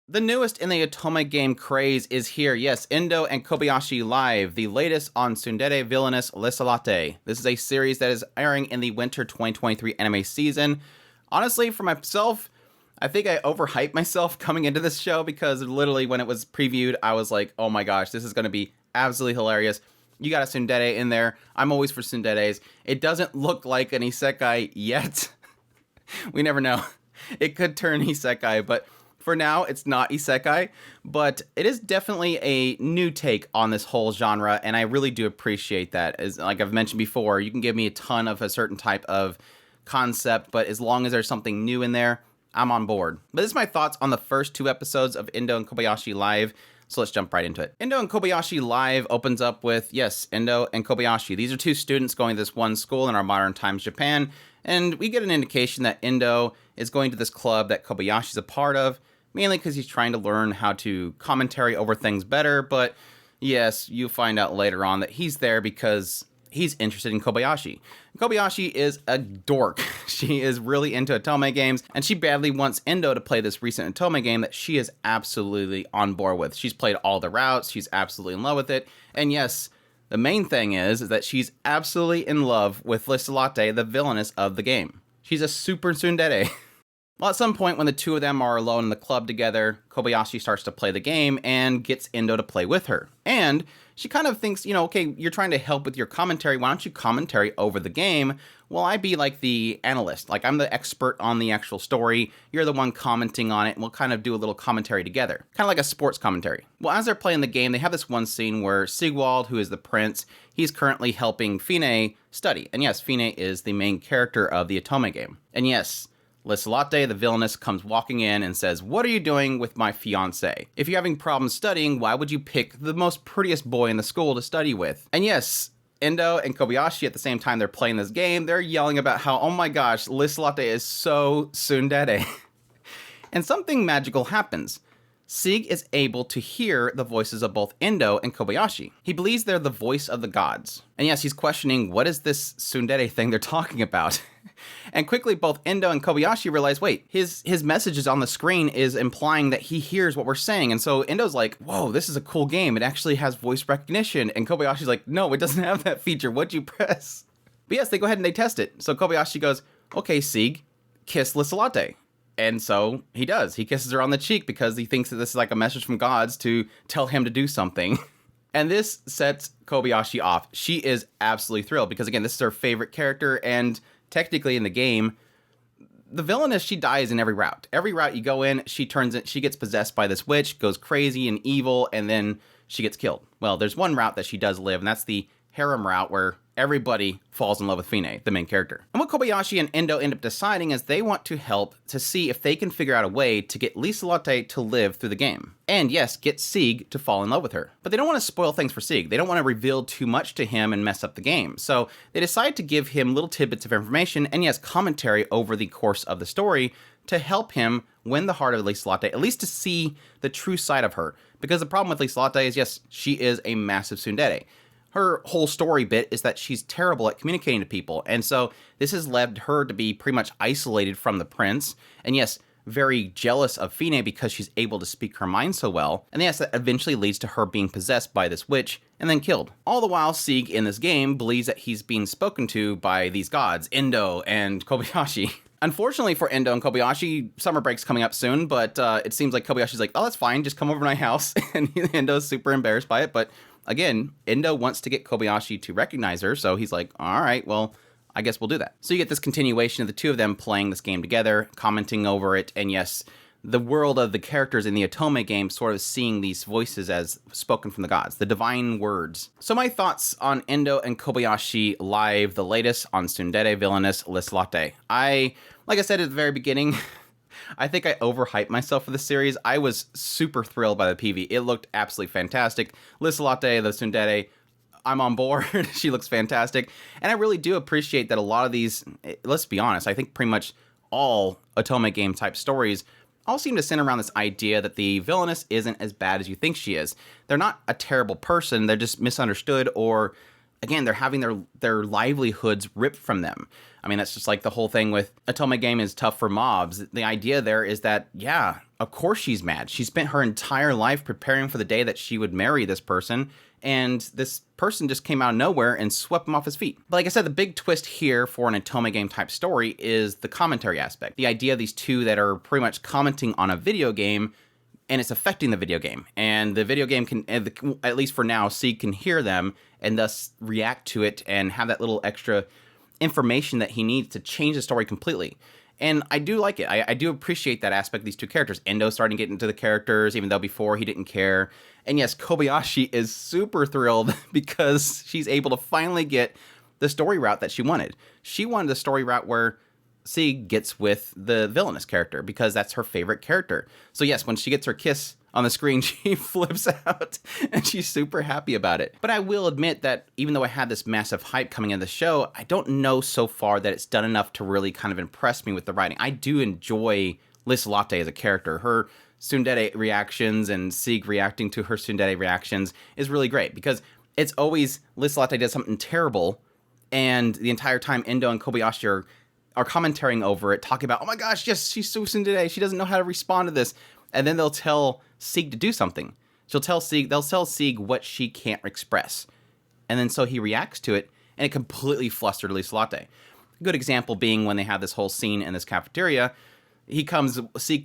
The newest in the Otome game craze is here. Yes, Endo and Kobayashi Live, the latest on Tsundere Villainess Lieselotte. This is a series that is airing in the winter 2023 anime season. Honestly, for myself, I think I overhyped myself coming into this show because literally when it was previewed, I was like, oh my gosh, this is going to be absolutely hilarious. You got a tsundere in there. I'm always for tsunderes. It doesn't look like an isekai yet. We never know. It could turn isekai, but for now, it's not isekai, but it is definitely a new take on this whole genre, and I really do appreciate that. As like I've mentioned before, you can give me a ton of a certain type of concept, but as long as there's something new in there, I'm on board. But this is my thoughts on the first 2 episodes of Endo and Kobayashi Live, so let's jump right into it. Endo and Kobayashi Live opens up with, yes, Endo and Kobayashi. These are 2 students going to this one school in our modern times Japan, and we get an indication that Endo is going to this club that Kobayashi's a part of, mainly because he's trying to learn how to commentary over things better, but yes, you find out later on that he's there because he's interested in Kobayashi. Kobayashi is a dork. She is really into Otome games, and she badly wants Endo to play this recent Otome game that she is absolutely on board with. She's played all the routes, she's absolutely in love with it, and yes, the main thing is that she's absolutely in love with Liselotte, the villainess of the game. She's a super tsundere. Well, at some point when the 2 of them are alone in the club together, Kobayashi starts to play the game and gets Endo to play with her. And she kind of thinks, okay, you're trying to help with your commentary. Why don't you commentary over the game? Well, I be like the analyst. Like, I'm the expert on the actual story. You're the one commenting on it, and we'll kind of do a little commentary together. Kind of like a sports commentary. Well, as they're playing the game, they have this one scene where Sigwald, who is the prince, he's currently helping Fine study. And yes, Fine is the main character of the Otome game. And yes, Liselotte, the villainess, comes walking in and says, "What are you doing with my fiancé? If you're having problems studying, why would you pick the most prettiest boy in the school to study with?" And yes, Endo and Kobayashi, at the same time they're playing this game, they're yelling about how, oh my gosh, Liselotte is so tsundere. And something magical happens. Sig is able to hear the voices of both Endo and Kobayashi. He believes they're the voice of the gods. And yes, he's questioning, what is this tsundere thing they're talking about? And quickly, both Endo and Kobayashi realize, wait, his messages on the screen is implying that he hears what we're saying. And so Endo's like, whoa, this is a cool game. It actually has voice recognition. And Kobayashi's like, no, it doesn't have that feature. What'd you press? But yes, they go ahead and they test it. So Kobayashi goes, okay, Sig, kiss Liselotte. And so he does. He kisses her on the cheek because he thinks that this is like a message from gods to tell him to do something. And this sets Kobayashi off. She is absolutely thrilled because, again, this is her favorite character, and technically in the game, the villainess, she dies in every route. Every route you go in, she gets possessed by this witch, goes crazy and evil, and then she gets killed. Well, there's one route that she does live, and that's the harem route where everybody falls in love with Fine, the main character. And what Kobayashi and Endo end up deciding is they want to help to see if they can figure out a way to get Liselotte to live through the game. And yes, get Sig to fall in love with her. But they don't want to spoil things for Sig. They don't want to reveal too much to him and mess up the game. So they decide to give him little tidbits of information and yes, commentary over the course of the story to help him win the heart of Liselotte, at least to see the true side of her. Because the problem with Liselotte is, yes, she is a massive tsundere. Her whole story bit is that she's terrible at communicating to people, and so this has led her to be pretty much isolated from the prince, and yes, very jealous of Fine because she's able to speak her mind so well, and yes, that eventually leads to her being possessed by this witch and then killed. All the while, Sig in this game believes that he's being spoken to by these gods, Endo and Kobayashi. Unfortunately for Endo and Kobayashi, summer break's coming up soon, but it seems like Kobayashi's like, oh, that's fine, just come over to my house, and Endo's super embarrassed by it, but again, Endo wants to get Kobayashi to recognize her, so he's like, all right, well, I guess we'll do that. So you get this continuation of the 2 of them playing this game together, commenting over it, and yes, the world of the characters in the Otome game sort of seeing these voices as spoken from the gods, the divine words. So my thoughts on Endo and Kobayashi Live, the latest on Tsundere Villainess Lieselotte. Like I said at the very beginning, I think I overhyped myself for the series. I was super thrilled by the PV. It looked absolutely fantastic. Liselotte, the tsundere, I'm on board. She looks fantastic. And I really do appreciate that a lot of these, let's be honest, I think pretty much all Otome game type stories all seem to center around this idea that the villainess isn't as bad as you think she is. They're not a terrible person. They're just misunderstood or again, they're having their livelihoods ripped from them. I mean, that's just like the whole thing with Otome game is tough for mobs. The idea there is that, yeah, of course she's mad. She spent her entire life preparing for the day that she would marry this person, and this person just came out of nowhere and swept him off his feet. But like I said, the big twist here for an Otome game type story is the commentary aspect. The idea of these two that are pretty much commenting on a video game, and it's affecting the video game. And the video game can, at least for now, Sieg can hear them and thus react to it and have that little extra information that he needs to change the story completely. And I do like it. I do appreciate that aspect of these two characters. Endo's starting to get into the characters, even though before he didn't care. And yes, Kobayashi is super thrilled because she's able to finally get the story route that she wanted. She wanted the story route where Sieg gets with the villainous character because that's her favorite character. So yes, when she gets her kiss on the screen, she flips out and she's super happy about it. But I will admit that even though I had this massive hype coming into the show, I don't know so far that it's done enough to really kind of impress me with the writing. I do enjoy Liselotte as a character. Her tsundere reactions and Sieg reacting to her tsundere reactions is really great because it's always Liselotte does something terrible and the entire time Endo and Kobayashi are commentating over it, talking about, oh my gosh, yes, she's so tsundere, she doesn't know how to respond to this. And then they'll tell Sieg to do something. They'll tell Sieg what she can't express. And then so he reacts to it, and it completely flustered Liselotte. A good example being when they have this whole scene in this cafeteria, Sieg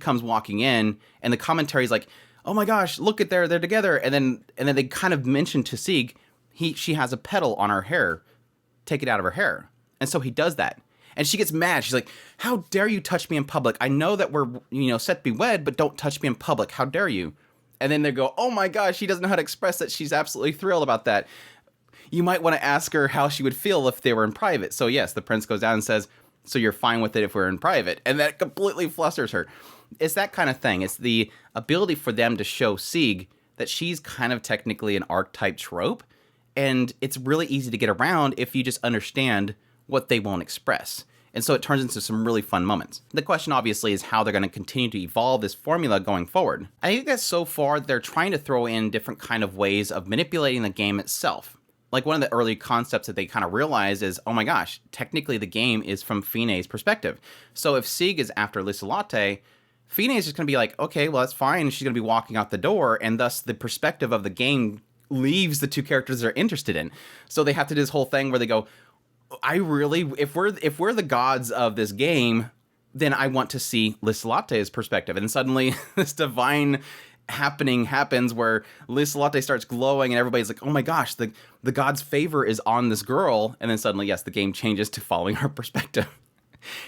comes walking in, and the commentary is like, oh my gosh, look at they're together. And then they kind of mention to Sieg, she has a petal on her hair, take it out of her hair. And so he does that. And she gets mad. She's like, how dare you touch me in public? I know that we're, set to be wed, but don't touch me in public. How dare you? And then they go, oh my gosh, she doesn't know how to express that. She's absolutely thrilled about that. You might want to ask her how she would feel if they were in private. So yes, the prince goes down and says, so you're fine with it if we're in private. And that completely flusters her. It's that kind of thing. It's the ability for them to show Sieg that she's kind of technically an archetype trope. And it's really easy to get around if you just understand what they won't express. And so it turns into some really fun moments. The question obviously is how they're going to continue to evolve this formula going forward. I think that so far they're trying to throw in different kind of ways of manipulating the game itself. Like one of the early concepts that they kind of realize is, oh my gosh, technically the game is from Fine's perspective. So if Sieg is after Liselotte, Fine is just going to be like, okay, well that's fine. She's going to be walking out the door, and thus the perspective of the game leaves the two characters they're interested in. So they have to do this whole thing where they go, if we're the gods of this game, then I want to see Liselotte's perspective. And suddenly this divine happening happens where Liselotte starts glowing and everybody's like, oh my gosh, the god's favor is on this girl. And then suddenly, yes, the game changes to following her perspective.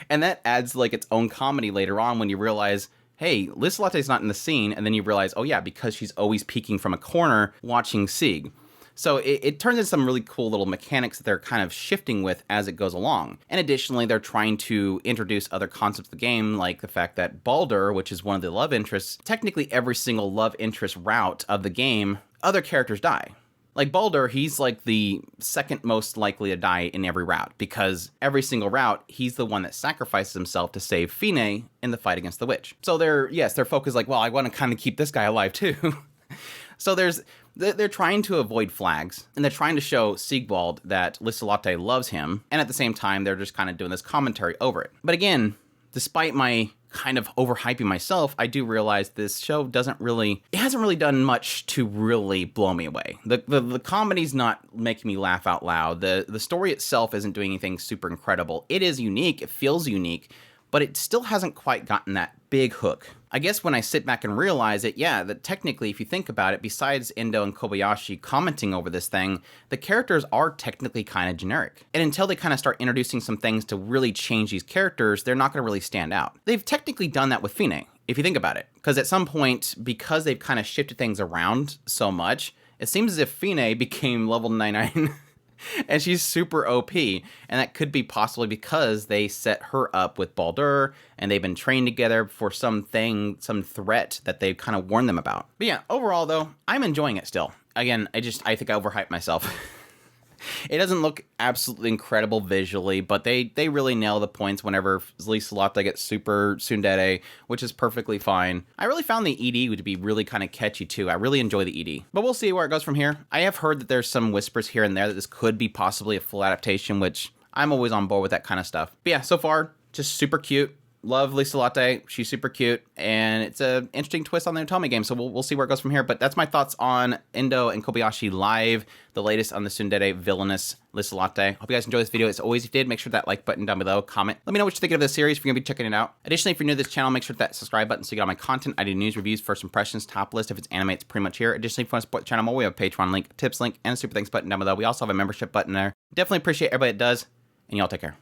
And that adds like its own comedy later on when you realize, hey, Liselotte's not in the scene. And then you realize, oh yeah, because she's always peeking from a corner watching Sieg. So it turns into some really cool little mechanics that they're kind of shifting with as it goes along. And additionally, they're trying to introduce other concepts of the game, like the fact that Baldur, which is one of the love interests, technically every single love interest route of the game, other characters die. Like Baldur, he's like the second most likely to die in every route, because every single route, he's the one that sacrifices himself to save Fine in the fight against the witch. So they're focused like, well, I want to kind of keep this guy alive too. So they're trying to avoid flags, and they're trying to show Siegwald that Liselotte loves him, and at the same time, they're just kind of doing this commentary over it. But again, despite my kind of overhyping myself, I do realize this show hasn't really done much to really blow me away. The comedy's not making me laugh out loud. The story itself isn't doing anything super incredible. It is unique, it feels unique, but it still hasn't quite gotten that big hook. I guess when I sit back and realize it, yeah, that technically, if you think about it, besides Endo and Kobayashi commenting over this thing, the characters are technically kind of generic. And until they kind of start introducing some things to really change these characters, they're not going to really stand out. They've technically done that with Fine, if you think about it. Because at some point, because they've kind of shifted things around so much, it seems as if Fine became level 99 and she's super OP, and that could be possibly because they set her up with Baldur, and they've been trained together for some threat that they've kind of warned them about. But yeah, overall though, I'm enjoying it still. Again, I think I overhyped myself. It doesn't look absolutely incredible visually, but they really nail the points whenever Liselotte gets super tsundere, which is perfectly fine. I really found the ED to be really kind of catchy too. I really enjoy the ED. But we'll see where it goes from here. I have heard that there's some whispers here and there that this could be possibly a full adaptation, which I'm always on board with that kind of stuff. But yeah, so far, just super cute. Love Liselotte. She's super cute, and it's an interesting twist on the Otome game, so we'll see where it goes from here. But that's my thoughts on Endo and Kobayashi Live, the latest on the Tsundere Villainess Lieselotte. Hope you guys enjoyed this video. As always, if you did, make sure that like button down below, comment. Let me know what you're thinking of this series if you're going to be checking it out. Additionally, if you're new to this channel, make sure that subscribe button so you get all my content. I do news, reviews, first impressions, top list. If it's anime, it's pretty much here. Additionally, if you want to support the channel more, we have a Patreon link, tips link, and a super thanks button down below. We also have a membership button there. Definitely appreciate everybody that does, and y'all take care.